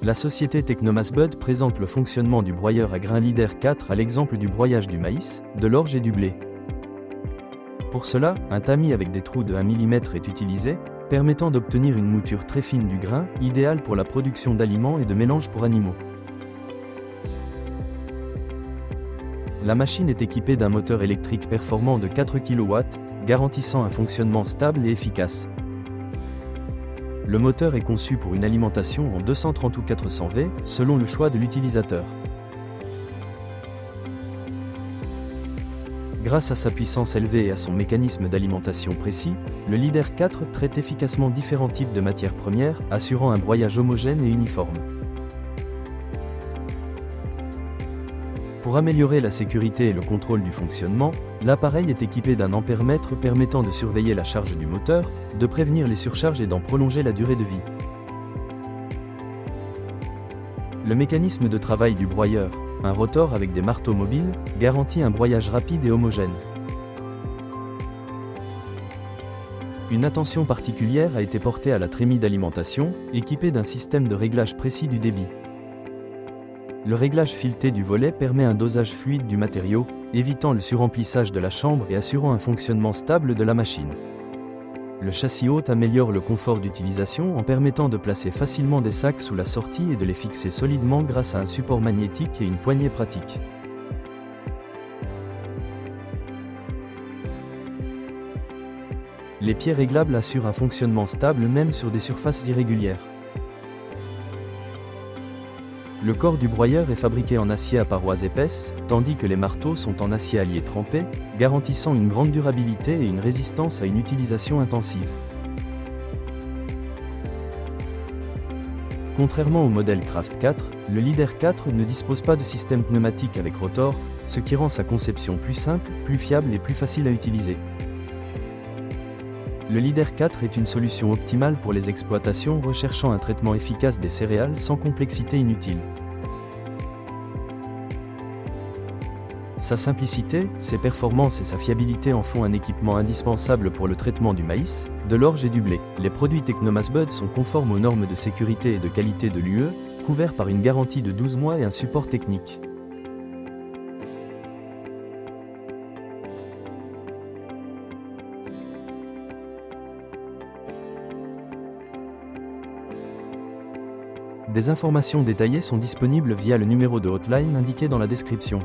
La société Technomasbud présente le fonctionnement du broyeur à grains Leader 4 à l'exemple du broyage du maïs, de l'orge et du blé. Pour cela, un tamis avec des trous de 1 mm est utilisé, permettant d'obtenir une mouture très fine du grain, idéale pour la production d'aliments et de mélanges pour animaux. La machine est équipée d'un moteur électrique performant de 4 kW, garantissant un fonctionnement stable et efficace. Le moteur est conçu pour une alimentation en 230 ou 400 V, selon le choix de l'utilisateur. Grâce à sa puissance élevée et à son mécanisme d'alimentation précis, le Leader 4 traite efficacement différents types de matières premières, assurant un broyage homogène et uniforme. Pour améliorer la sécurité et le contrôle du fonctionnement, l'appareil est équipé d'un ampèremètre permettant de surveiller la charge du moteur, de prévenir les surcharges et d'en prolonger la durée de vie. Le mécanisme de travail du broyeur, un rotor avec des marteaux mobiles, garantit un broyage rapide et homogène. Une attention particulière a été portée à la trémie d'alimentation, équipée d'un système de réglage précis du débit. Le réglage fileté du volet permet un dosage fluide du matériau, évitant le suremplissage de la chambre et assurant un fonctionnement stable de la machine. Le châssis haute améliore le confort d'utilisation en permettant de placer facilement des sacs sous la sortie et de les fixer solidement grâce à un support magnétique et une poignée pratique. Les pieds réglables assurent un fonctionnement stable même sur des surfaces irrégulières. Le corps du broyeur est fabriqué en acier à parois épaisses, tandis que les marteaux sont en acier allié trempé, garantissant une grande durabilité et une résistance à une utilisation intensive. Contrairement au modèle Craft 4, le Leader 4 ne dispose pas de système pneumatique avec rotor, ce qui rend sa conception plus simple, plus fiable et plus facile à utiliser. Le Leader 4 est une solution optimale pour les exploitations recherchant un traitement efficace des céréales sans complexité inutile. Sa simplicité, ses performances et sa fiabilité en font un équipement indispensable pour le traitement du maïs, de l'orge et du blé. Les produits Technomasbud sont conformes aux normes de sécurité et de qualité de l'UE, couverts par une garantie de 12 mois et un support technique. Des informations détaillées sont disponibles via le numéro de hotline indiqué dans la description.